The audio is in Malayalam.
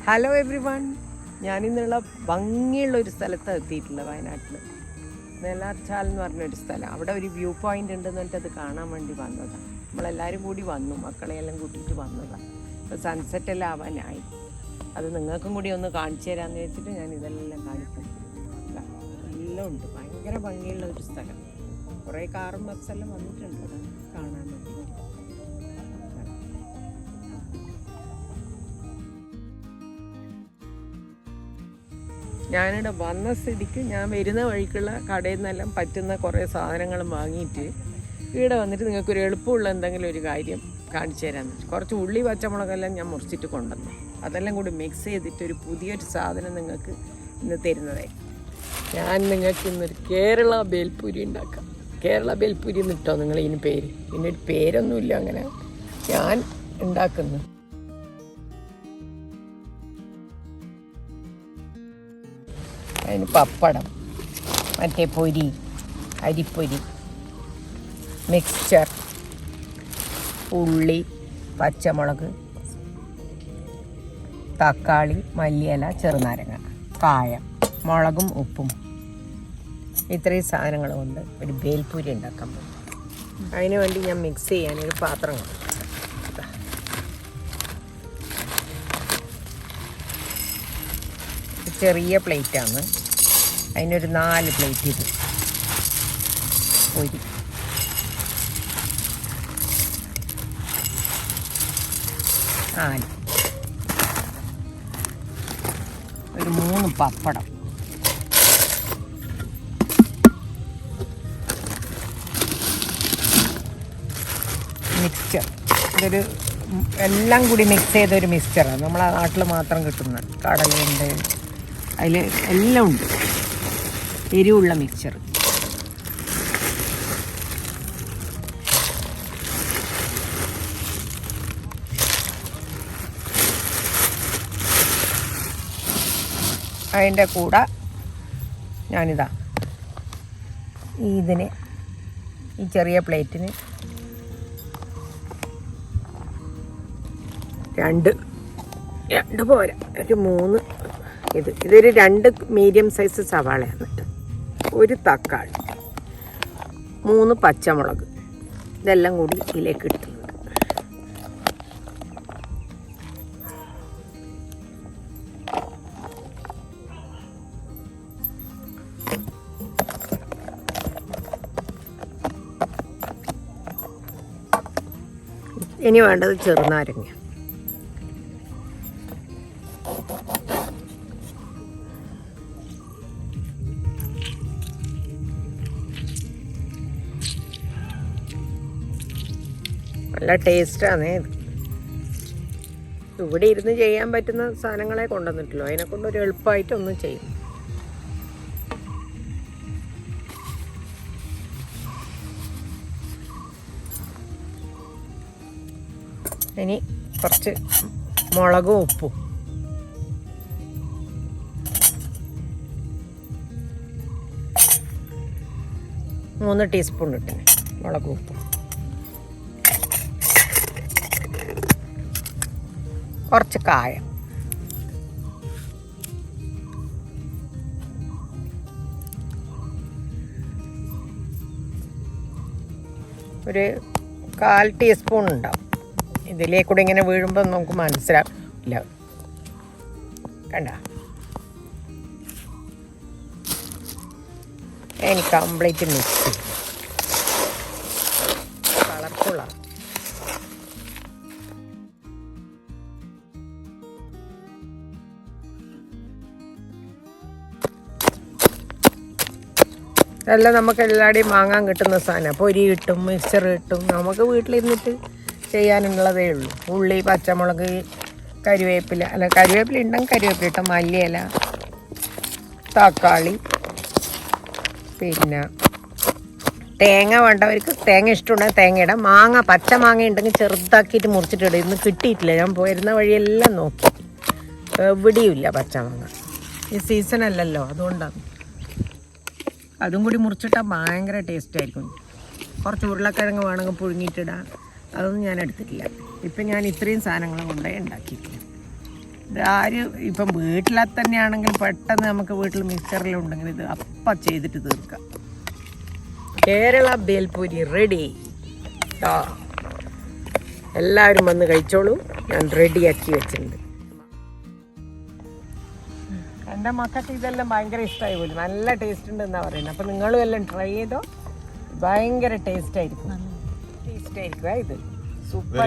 ഹലോ എവ്രി വൺ, ഞാനിന്നുള്ള ഭംഗിയുള്ളൊരു സ്ഥലത്ത് എത്തിയിട്ടുള്ളത്. വയനാട്ടിൽ നെല്ലാർച്ചാൽ എന്ന് പറഞ്ഞൊരു സ്ഥലം. അവിടെ ഒരു വ്യൂ പോയിൻ്റ് ഉണ്ടെന്ന് പറഞ്ഞിട്ട് അത് കാണാൻ വേണ്ടി വന്നതാണ്. നമ്മളെല്ലാവരും കൂടി വന്നു, മക്കളെയെല്ലാം കൂട്ടിയിട്ട് വന്നതാണ്. ഇപ്പോൾ സൺസെറ്റെല്ലാം ആവാനായി. അത് നിങ്ങൾക്കും കൂടി ഒന്ന് കാണിച്ചു തരാമെന്ന് വെച്ചിട്ട് ഞാൻ ഇതെല്ലാം കാണിക്കും. എല്ലാം ഉണ്ട്, ഭയങ്കര ഭംഗിയുള്ള ഒരു സ്ഥലം. കുറേ കാറും ബസ്സെല്ലാം വന്നിട്ടുണ്ട് അവിടെ കാണാൻ വേണ്ടി. ഞാനിവിടെ വന്ന സ്ഥിതിക്ക് ഞാൻ വരുന്ന വഴിക്കുള്ള കടയിൽ നിന്നെല്ലാം പറ്റുന്ന കുറേ സാധനങ്ങളും വാങ്ങിയിട്ട് ഇവിടെ വന്നിട്ട് നിങ്ങൾക്കൊരു എളുപ്പമുള്ള എന്തെങ്കിലും ഒരു കാര്യം കാണിച്ചു തരാമെന്ന് വെച്ചു. കുറച്ച് ഉള്ളി പച്ചമുളകെല്ലാം ഞാൻ മുറിച്ചിട്ട് കൊണ്ടുവന്നു. അതെല്ലാം കൂടി മിക്സ് ചെയ്തിട്ട് ഒരു പുതിയൊരു സാധനം നിങ്ങൾക്ക് ഇന്ന് തരുന്നതായി. ഞാൻ നിങ്ങൾക്ക് ഇന്നൊരു കേരള ബേൽപൂരി ഉണ്ടാക്കാം. കേരള ബേൽപൂരി എന്ന് ഇട്ടോ നിങ്ങൾ ഇതിന് പേര്. ഇതിനൊരു പേരൊന്നുമില്ല, അങ്ങനെ ഞാൻ ഉണ്ടാക്കുന്നു. അതിന് പപ്പടം, മറ്റേ പൊരി, അരിപ്പൊരി, മിക്സ്ചർ, ഉള്ളി, പച്ചമുളക്, തക്കാളി, മല്ലിയില, ചെറുനാരങ്ങ, കായം, മുളകും ഉപ്പും, ഇത്രയും സാധനങ്ങൾ കൊണ്ട് ഒരു ബേൽപൂരി ഉണ്ടാക്കാൻ പോകും. അതിന് വേണ്ടി ഞാൻ മിക്സ് ചെയ്യാനൊരു പാത്രം കൊടുക്കും. ചെറിയ പ്ലേറ്റാണ്, അതിനൊരു 4 പ്ലേറ്റ് ഇത് പൊരി. ഒരു 3 പപ്പടം, മിക്സ്ചർ. ഇതൊരു എല്ലാം കൂടി മിക്സ് ചെയ്തൊരു മിക്സ്ചറാണ്. നമ്മളെ നാട്ടിൽ മാത്രം കിട്ടുന്ന കടലുണ്ട്, അതിൽ എല്ലാം ഉണ്ട്. എരിവുള്ള മിക്സ്ചർ. അതിൻ്റെ കൂടെ ഞാനിതാ ഇതിന് ഈ ചെറിയ പ്ലേറ്റിന് രണ്ട് പോരാ, ഒരു 3 ഇതൊരു 2 മീഡിയം സൈസ് സവാളയാണ്. ഒരു തക്കാളി, 3 പച്ചമുളക്, ഇതെല്ലാം കൂടി ഇതിലേക്ക് ഇട്ടുന്നത്. ഇനി വേണ്ടത് ചെറുനാരങ്ങ. നല്ല ടേസ്റ്റാണ് ഇത്. ഇവിടെ ഇരുന്ന് ചെയ്യാൻ പറ്റുന്ന സാധനങ്ങളെ കൊണ്ടുവന്നിട്ടുള്ളൂ. അതിനെക്കൊണ്ട് ഒരു എളുപ്പമായിട്ടൊന്നും ചെയ്യും. ഇനി കുറച്ച് മുളകും ഉപ്പും, മൂന്ന് ടീസ്പൂൺ ഇട്ടേ മുളകും ഉപ്പും, കുറച്ച് കായം, ഒരു 1/4 ടീസ്പൂൺ ഉണ്ടാവും. ഇതിലേക്കൂടെ ഇങ്ങനെ വീഴുമ്പോൾ നമുക്ക് മനസ്സിലാവില്ല. കണ്ട, എനിക്ക് കംപ്ലീറ്റ് മിക്സ് ചെയ്യും. കളർഫുള്ളാണ്. ഇതെല്ലാം നമുക്ക് എല്ലാവരുടെയും വാങ്ങാൻ കിട്ടുന്ന സാധനം. പൊരി കിട്ടും, മിക്സ്ചർ കിട്ടും. നമുക്ക് വീട്ടിലിരുന്നിട്ട് ചെയ്യാനുള്ളതേ ഉള്ളൂ. ഉള്ളി, പച്ചമുളക്, കറിവേപ്പില ഉണ്ടെങ്കിൽ കറിവേപ്പില ഇട്ട, മല്ലിയില, തക്കാളി, പിന്നെ തേങ്ങ വേണ്ടവർക്ക് തേങ്ങ ഇഷ്ടമുണ്ടെങ്കിൽ തേങ്ങ ഇടാം. മാങ്ങ, പച്ച മാങ്ങ ഉണ്ടെങ്കിൽ ചെറുതാക്കിയിട്ട് മുറിച്ചിട്ടിടും. ഇന്ന് കിട്ടിയിട്ടില്ല, ഞാൻ പോയിരുന്ന വഴിയെല്ലാം നോക്കി, എവിടെയുമില്ല പച്ചമാങ്ങ. ഈ സീസണല്ലല്ലോ, അതുകൊണ്ടാണ്. അതും കൂടി മുറിച്ചിട്ടാൽ ഭയങ്കര ടേസ്റ്റ് ആയിരിക്കും. കുറച്ച് ഉരുളക്കിഴങ്ങ് വേണമെങ്കിൽ പുഴുങ്ങിയിട്ടിടാം. അതൊന്നും ഞാൻ എടുത്തിട്ടില്ല. ഇപ്പം ഞാൻ ഇത്രയും സാധനങ്ങൾ കൊണ്ടേ ഉണ്ടാക്കിയിട്ടില്ല. ഇത് ആര് ഇപ്പം വീട്ടിലെ തന്നെയാണെങ്കിൽ പെട്ടെന്ന് നമുക്ക് വീട്ടിൽ മിക്സറിലുണ്ടെങ്കിൽ ഇത് അപ്പം ചെയ്തിട്ട് തീർക്കാം. കേരള ബേൽപൂരി റെഡി. എല്ലാവരും വന്ന് കഴിച്ചോളൂ. ഞാൻ റെഡിയാക്കി വെച്ചിട്ടുണ്ട്. എൻ്റെ മക്കൾക്ക് ഇതെല്ലാം ഭയങ്കര ഇഷ്ടമായി പോലും. നല്ല ടേസ്റ്റ് ഉണ്ടെന്നാണ് പറയുന്നത്. അപ്പം നിങ്ങളും എല്ലാം ട്രൈ ചെയ്തോ. ഭയങ്കര ടേസ്റ്റ് ആയിരിക്കും. ഇത് സൂപ്പർ.